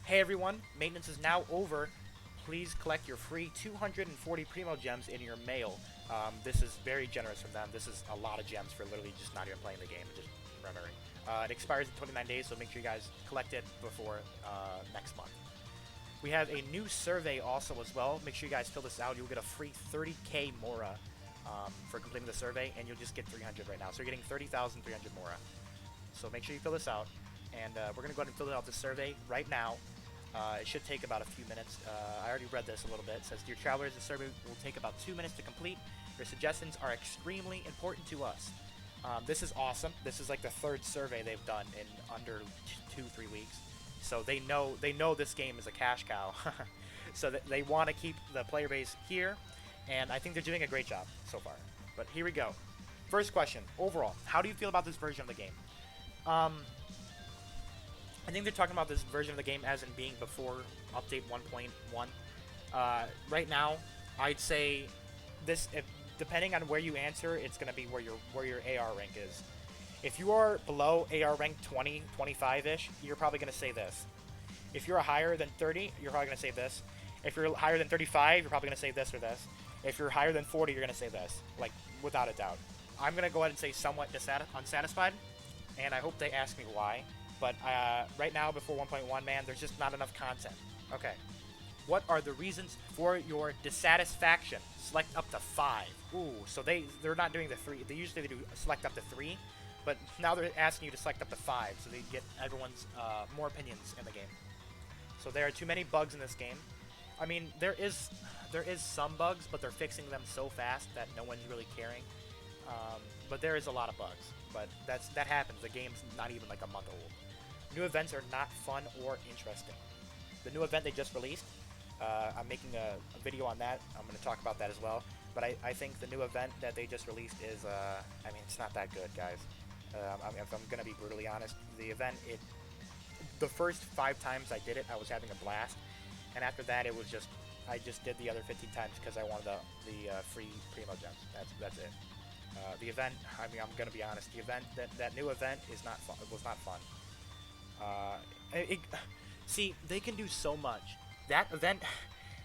Hey everyone, maintenance is now over. Please collect your free 240 PRIMOGEMS in your mail. This is very generous from them. This is a lot of gems for literally just not even playing the game, just remembering. It expires in 29 days, so make sure you guys collect it before next month. We have a new survey also as well. Make sure you guys fill this out. You'll get a free 30k MORA for completing the survey, and you'll just get 300 right now. So you're getting 30,300 MORA. So make sure you fill this out, and we're going to go ahead and fill out the survey right now. It should take about a few minutes. I already read this a little bit. It says, "Dear travelers, the survey will take about 2 minutes to complete. Your suggestions are extremely important to us." This is awesome. This is like the third survey they've done in under 2-3 weeks. So they know this game is a cash cow. So they want to keep the player base here, and I think they're doing a great job so far. But here we go. First question, overall, how do you feel about this version of the game? I think they're talking about this version of the game as in being before update 1.1. Right now, I'd say this. Depending on where you answer, it's going to be where your AR rank is. If you are below AR rank 20, 25-ish, you're probably going to say this. If you're higher than 30, you're probably going to say this. If you're higher than 35, you're probably going to say this or this. If you're higher than 40, you're going to say this, like without a doubt. I'm going to go ahead and say somewhat unsatisfied, and I hope they ask me why. But right now, before 1.1, man, there's just not enough content. Okay. What are the reasons for your dissatisfaction? Select up to 5. Ooh, so they're not doing the 3. They usually do select up to 3, but now they're asking you to select up to 5, so they get everyone's more opinions in the game. So there are too many bugs in this game. I mean, there is some bugs, but they're fixing them so fast that no one's really caring. But there is a lot of bugs. But that happens. The game's not even like a month old. New events are not fun or interesting. The new event they just released, I'm making a video on that. I'm going to talk about that as well. But I think the new event that they just released is, I mean, it's not that good, guys. If I'm going to be brutally honest, the event, the first 5 times I did it, I was having a blast. And after that, it was just, I just did the other 15 times because I wanted the free PRIMOGEMS. That's it. The event, I mean, I'm gonna be honest. The event, that new event, is not fun. It was not fun. See, they can do so much. That event,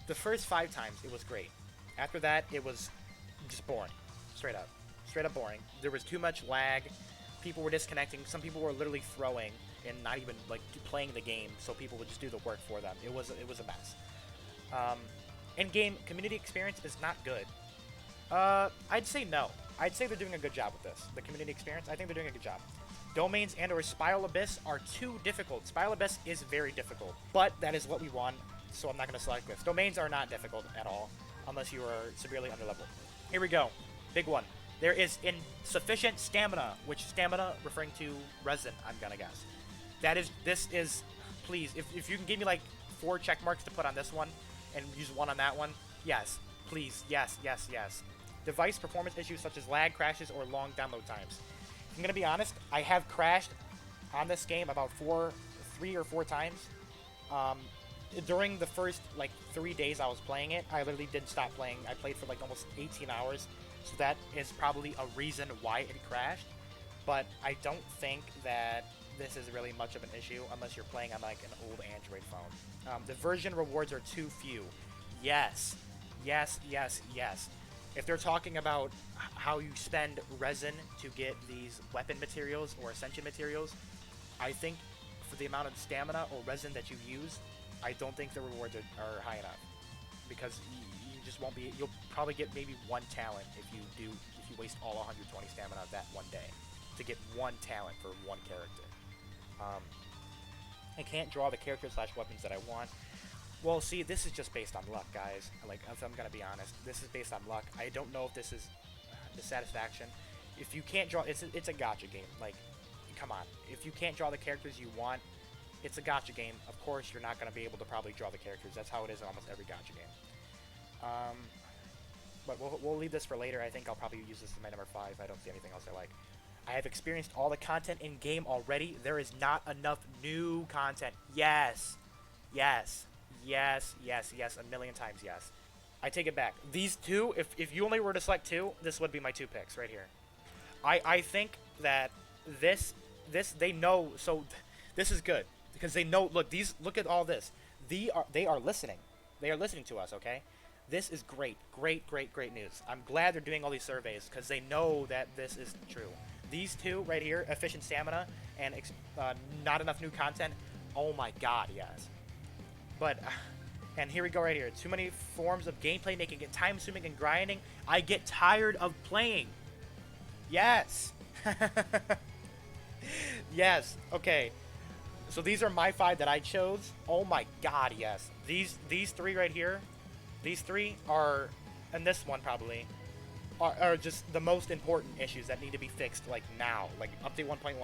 the first 5 times, it was great. After that, it was just boring. Straight up boring. There was too much lag. People were disconnecting. Some people were literally throwing and not even like playing the game, so people would just do the work for them. It was a mess. In-game community experience is not good. I'd say no. I'd say they're doing a good job with this. The community experience, I think they're doing a good job. Domains and or Spiral Abyss are too difficult. Spiral Abyss is very difficult, but that is what we want, so I'm not going to select this. Domains are not difficult at all, unless you are severely underleveled. Here we go. Big one. There is insufficient stamina, which stamina referring to resin, I'm going to guess. This is, please, if you can give me like 4 check marks to put on this one, and use 1 on that one, yes. Please, yes. Device performance issues such as lag, crashes, or long download times. I'm going to be honest, I have crashed on this game about 3 or 4 times. During the first, like, 3 days I was playing it, I literally didn't stop playing. I played for, like, almost 18 hours. So that is probably a reason why it crashed. But I don't think that this is really much of an issue unless you're playing on, like, an old Android phone. The version rewards are too few. Yes. If they're talking about how you spend resin to get these weapon materials or ascension materials, I think for the amount of stamina or resin that you use, I don't think the rewards are high enough. Because you just won't be, you'll probably get maybe 1 talent if you waste all 120 stamina that one day to get 1 talent for 1 character. I can't draw the character/weapons that I want. Well, see, this is just based on luck, guys. Like, if I'm gonna be honest, this is based on luck. I don't know if this is dissatisfaction. If you can't draw, it's a gacha game. Like, come on. If you can't draw the characters you want, it's a gacha game. Of course, you're not gonna be able to probably draw the characters. That's how it is in almost every gacha game. But we'll leave this for later. I think I'll probably use this as my number 5. I don't see anything else I like. I have experienced all the content in game already. There is not enough new content. Yes. A million times yes. I take it back. These 2, if you only were to select 2, this would be my 2 picks right here. I think that this they know, so this is good. because they know. Look at all this. They are listening. They are listening to us. Okay, this is great, great news. I'm glad they're doing all these surveys because they know that this is true. These two right here, efficient stamina and not enough new content. Oh my God, yes. But and here we go right here. Too many forms of gameplay making it time-consuming and grinding. I get tired of playing. Yes. Yes. Okay. So these are my 5 that I chose. Oh my God, yes. These 3 right here, these 3 are, and this one probably, are just the most important issues that need to be fixed, like now. Like update 1.1,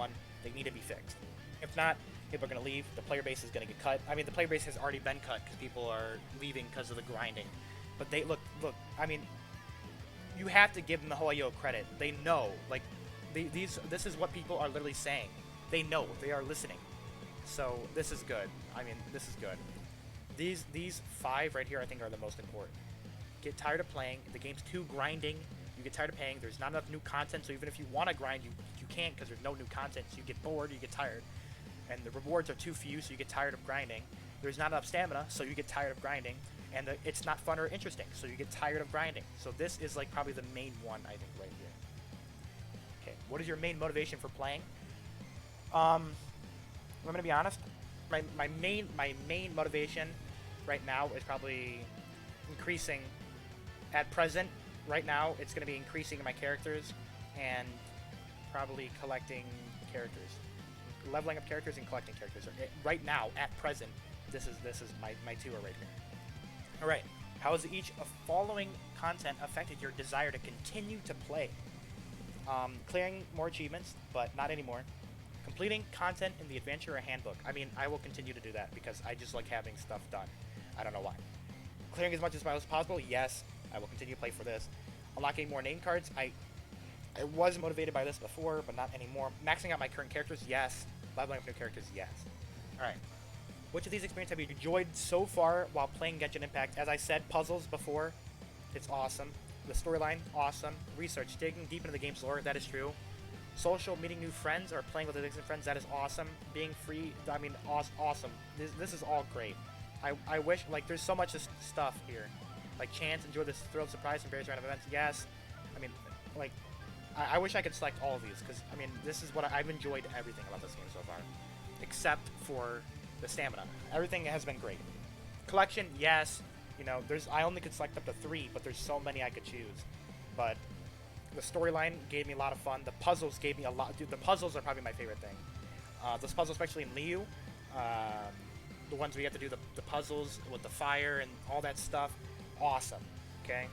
they need to be fixed. If not, people are going to leave. The player base is going to get cut. I mean, the player base has already been cut because people are leaving because of the grinding. But they look. I mean, you have to give them the Hoyo credit. They know. Like, this is what people are literally saying. They know. They are listening. So this is good. I mean, this is good. These 5 right here, I think, are the most important. Get tired of playing. The game's too grinding. You get tired of paying. There's not enough new content. So even if you want to grind, you can't because there's no new content. So you get bored. You get tired. And the rewards are too few, so you get tired of grinding. There's not enough stamina, so you get tired of grinding. And it's not fun or interesting, so you get tired of grinding. So this is like probably the main one, I think, right here. Okay, what is your main motivation for playing? I'm gonna be honest. My main motivation right now is probably increasing. At present, right now, it's gonna be increasing my characters and probably collecting characters. Leveling up characters and collecting characters. Right now, at present, this is my 2 right here. Alright, how has each of following content affected your desire to continue to play? Clearing more achievements, but not anymore. Completing content in the adventure or handbook. I mean, I will continue to do that because I just like having stuff done. I don't know why. Clearing as much as possible, yes. I will continue to play for this. Unlocking more name cards. I was motivated by this before, but not anymore. Maxing out my current characters, yes. Leveling up new characters, yes. Alright. Which of these experiences have you enjoyed so far while playing Genshin Impact? As I said, puzzles before. It's awesome. The storyline, awesome. Research, digging deep into the game's lore, that is true. Social, meeting new friends or playing with existing friends, that is awesome. Being free, I mean, awesome. This is all great. I wish, like, there's so much stuff here. Like, chance, enjoy this thrill of surprise and various random events, yes. I mean, like, I wish I could select all of these, because, I mean, this is what I've enjoyed everything about this game so far. Except for the stamina. Everything has been great. Collection, yes. You know, I only could select up to 3, but there's so many I could choose. But the storyline gave me a lot of fun. The puzzles gave me a lot. Dude, the puzzles are probably my favorite thing. Those puzzles, especially in Liu, the ones where you have to do the puzzles with the fire and all that stuff, awesome. Okay.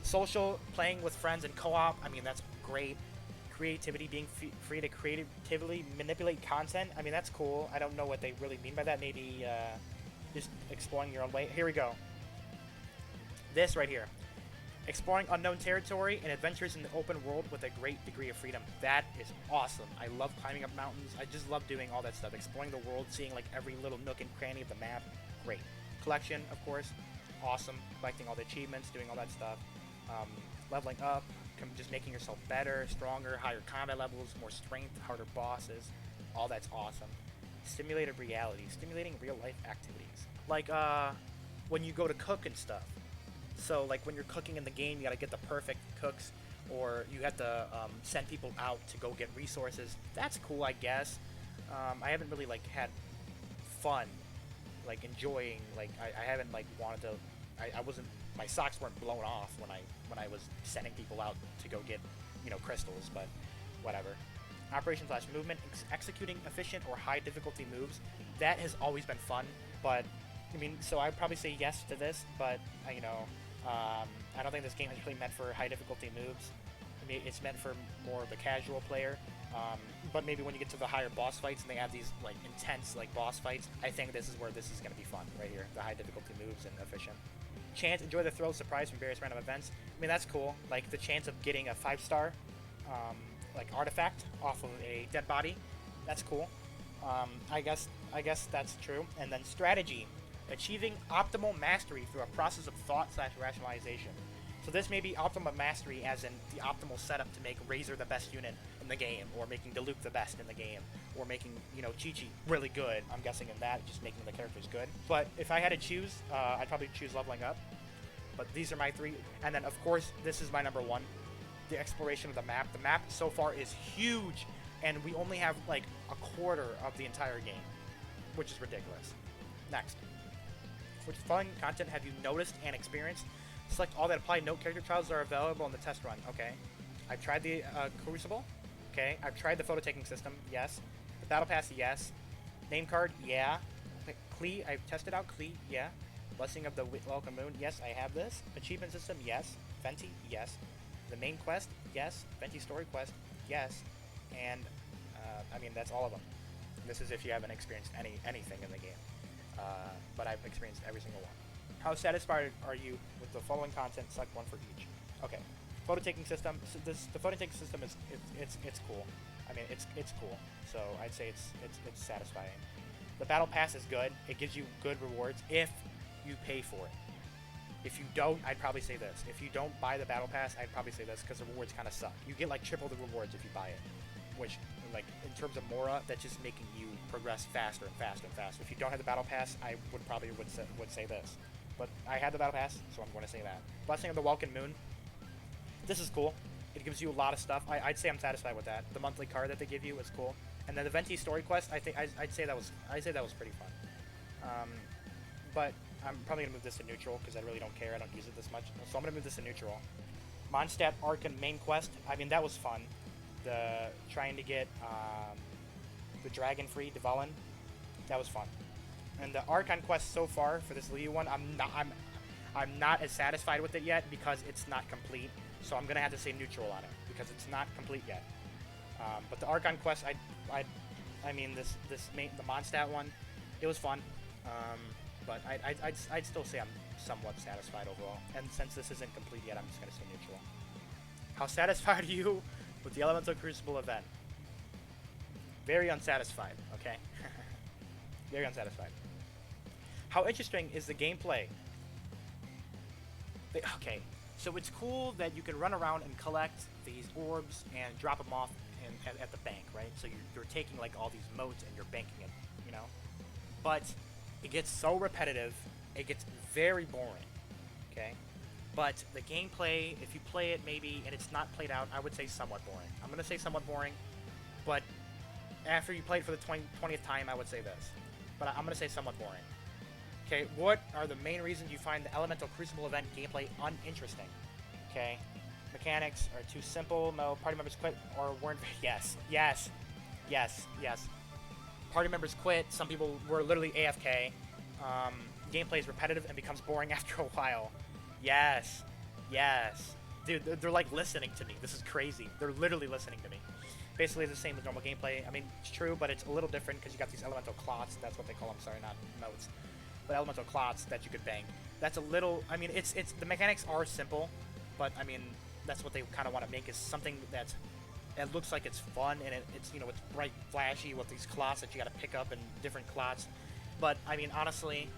Social, playing with friends and co-op, I mean, that's great. Creativity, being free to creatively manipulate content, I mean, that's cool. I don't know what they really mean by that. Maybe just exploring your own way. Here we go. This right here. Exploring unknown territory and adventures in the open world with a great degree of freedom. That is awesome. I love climbing up mountains. I just love doing all that stuff. Exploring the world, seeing like every little nook and cranny of the map. Great. Collection, of course. Awesome. Collecting all the achievements, doing all that stuff. Leveling up, just making yourself better, stronger, higher combat levels, more strength, harder bosses. All that's awesome. Simulated reality. Stimulating real-life activities. Like, when you go to cook and stuff. So, like, when you're cooking in the game, you gotta get the perfect cooks, or you have to send people out to go get resources. That's cool, I guess. I haven't really, like, had fun, like, enjoying, like, I haven't, like, wanted to, I wasn't, my socks weren't blown off when I was sending people out to go get, you know, crystals, but whatever. Operation/movement, executing efficient or high difficulty moves. That has always been fun, but, I mean, so I'd probably say yes to this, but, you know, I don't think this game is really meant for high difficulty moves. I mean, it's meant for more of the casual player. But maybe when you get to the higher boss fights and they have these like intense like boss fights, I think this is where this is going to be fun right here. The high difficulty moves and efficient. Chance, enjoy the thrill of surprise from various random events. I mean, that's cool. Like the chance of getting a 5-star like artifact off of a dead body. That's cool. I guess that's true. And then strategy. Achieving optimal mastery through a process of thought/rationalization. So this may be optimal mastery as in the optimal setup to make Razor the best unit in the game, or making Diluc the best in the game, or making, you know, Chi-Chi really good. I'm guessing in that, just making the characters good. But if I had to choose, I'd probably choose leveling up. But these are my 3. And then, of course, this is my number 1. The exploration of the map. The map so far is huge, and we only have, like, a quarter of the entire game, which is ridiculous. Next. Which following content have you noticed and experienced? Select all that apply. No character trials are available in the test run. Okay. I've tried the Crucible. Okay. I've tried the photo taking system. Yes. The Battle Pass. Yes. Name card. Yeah. Klee. I've tested out Klee. Yeah. Blessing of the Welcome Moon. Yes, I have this. Achievement system. Yes. Venti. Yes. The main quest. Yes. Venti story quest. Yes. And I mean, that's all of them. This is if you haven't experienced anything in the game. But I've experienced every single one. How satisfied are you with the following content? Select one for each. Okay. Photo taking system. So the photo taking system is it's cool. I mean, it's cool. So I'd say it's satisfying. The battle pass is good. It gives you good rewards if you pay for it. If you don't, I'd probably say this. If you don't buy the battle pass, I'd probably say this because the rewards kind of suck. You get like triple the rewards if you buy it, which, like, in terms of MORA, that's just making you progress faster and faster and faster. If you don't have the battle pass, I would probably would say this. But I had the battle pass, so I'm going to say that. Blessing of the Welcome Moon. This is cool. It gives you a lot of stuff. I'd say I'm satisfied with that. The monthly card that they give you is cool. And then the Venti story quest, I'd say that was pretty fun. But I'm probably gonna move this to neutral because I really don't care. I don't use it this much, so I'm gonna move this to neutral. Mondstadt Archon main quest. I mean, that was fun. The trying to get the dragon free Dvalin. That was fun. And the Archon quest so far for this Liu one, I'm not as satisfied with it yet because it's not complete. So I'm gonna have to say neutral on it because it's not complete yet. But the Archon quest, I mean the Mondstadt one, it was fun. But I'd still say I'm somewhat satisfied overall. And since this isn't complete yet, I'm just gonna say neutral. How satisfied are you with the Elemental Crucible event? Very unsatisfied. Okay. Very unsatisfied. How interesting is the gameplay? Okay, so it's cool that you can run around and collect these orbs and drop them off at the bank, right? So you're taking like all these motes and you're banking it, you know? But it gets so repetitive, it gets very boring, okay? But the gameplay, if you play it maybe, and it's not played out, I would say somewhat boring. I'm going to say somewhat boring, but after you play it for the 20th time, I would say this. But I'm going to say somewhat boring. Okay, what are the main reasons you find the Elemental Crucible event gameplay uninteresting? Okay, mechanics are too simple, no party members quit or weren't. Yes. Party members quit, some people were literally AFK. Gameplay is repetitive and becomes boring after a while. Yes. Dude, they're like listening to me. This is crazy. They're literally listening to me. Basically the same as normal gameplay. I mean, it's true, but it's a little different because you got these elemental clots. That's what they call them. Sorry, not motes. But elemental clots that you could bang. That's a little... I mean, it's the mechanics are simple, but, I mean, that's what they kind of want to make is something that looks like it's fun, and it's, you know, it's bright, flashy with these clots that you got to pick up and different clots. But, I mean, honestly,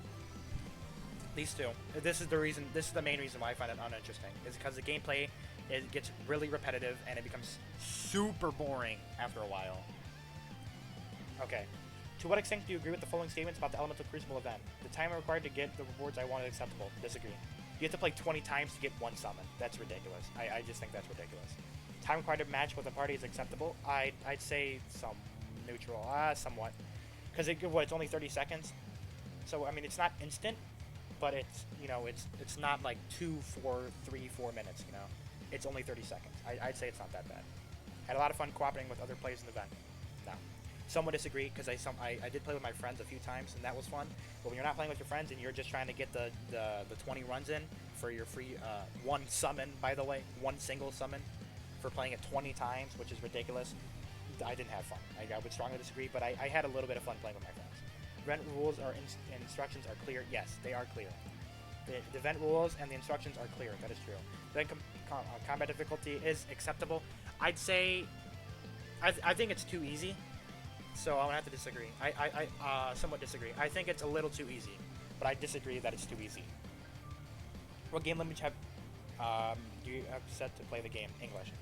these two, this is the main reason why I find it uninteresting, is because the gameplay, it gets really repetitive, and it becomes super boring after a while. Okay. To what extent do you agree with the following statements about the Elemental Crucible event? The time required to get the rewards I want is acceptable. Disagree. You have to play 20 times to get one summon. That's ridiculous. I just think that's ridiculous. Time required to match with a party is acceptable. I'd say some neutral. Somewhat. Because it's only 30 seconds. So, I mean, it's not instant, but it's, you know, it's not like 2, 4, 3, 4 minutes, you know. It's only 30 seconds. I'd say it's not that bad. Had a lot of fun cooperating with other players in the event. No. Some would disagree because I did play with my friends a few times and that was fun. But when you're not playing with your friends and you're just trying to get the 20 runs in for your free one summon, by the way, one single summon for playing it 20 times, which is ridiculous, I didn't have fun. I would strongly disagree, but I had a little bit of fun playing with my friends. Event rules and instructions are clear. Yes, they are clear. The event rules and the instructions are clear. That is true. Then combat difficulty is acceptable. I'd say I think it's too easy. So I'm gonna have to disagree. I somewhat disagree. I think it's a little too easy, but I disagree that it's too easy. What game language do you have set to play the game? English.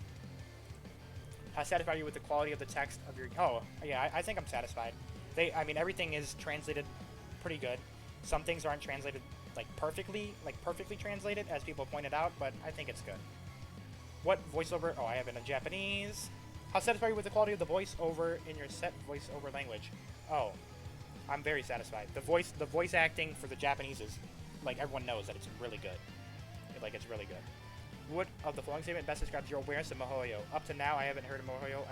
How satisfied are you with the quality of the text of your... Oh, yeah, I think I'm satisfied. I mean, everything is translated pretty good. Some things aren't translated, perfectly translated, as people pointed out, but I think it's good. What voiceover... Oh, I have it in Japanese. How satisfied are you with the quality of the voiceover in your set voiceover language? Oh, I'm very satisfied. The voice acting for the Japanese is, everyone knows that it's really good. It's really good. What of the following statement best describes your awareness of miHoYo? Up to now, I haven't heard of miHoYo.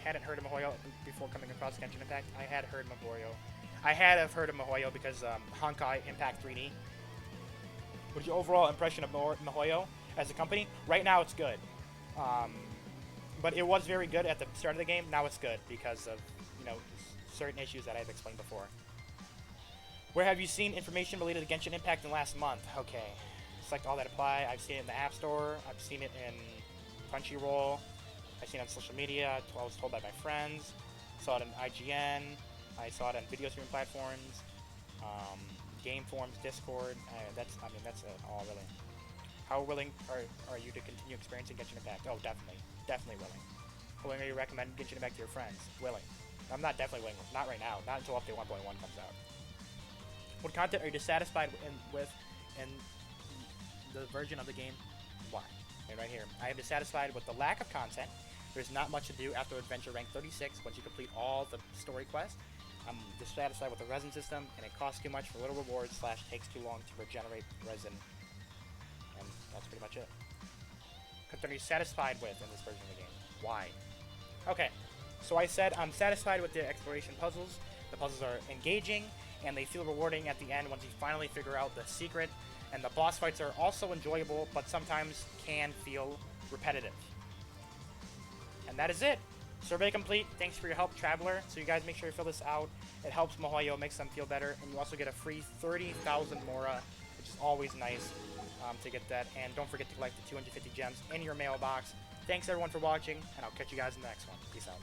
Hadn't heard of miHoYo before coming across Genshin Impact. I had heard of miHoYo because Honkai Impact 3D. What's your overall impression of miHoYo as a company? Right now, it's good. But it was very good at the start of the game. Now it's good because of, certain issues that I've explained before. Where have you seen information related to Genshin Impact in the last month? Okay. Select all that apply. I've seen it in the App Store. I've seen it in Crunchyroll. I've seen it on social media. I was told by my friends. Saw it in IGN. I saw it on video streaming platforms, game forums, Discord. That's all really. How willing are you to continue experiencing Genshin Impact? Oh, definitely willing. How willing are you to recommend Genshin Impact to your friends? Willing. I'm not definitely willing. Not right now. Not until update 1.1 comes out. What content are you dissatisfied with in the version of the game? Why? And right here, I am dissatisfied with the lack of content. There's not much to do after adventure rank 36 once you complete all the story quests. I'm dissatisfied with the resin system, and it costs too much for little rewards / takes too long to regenerate resin. And that's pretty much it. Content are you satisfied with in this version of the game? Why? Okay, so I said I'm satisfied with the exploration puzzles. The puzzles are engaging, and they feel rewarding at the end once you finally figure out the secret. And the boss fights are also enjoyable, but sometimes can feel repetitive. And that is it. Survey complete. Thanks for your help, Traveler. So you guys make sure you fill this out. It helps miHoYo, makes them feel better. And you also get a free 30,000 MORA, which is always nice to get that. And don't forget to collect the 250 gems in your mailbox. Thanks, everyone, for watching, and I'll catch you guys in the next one. Peace out.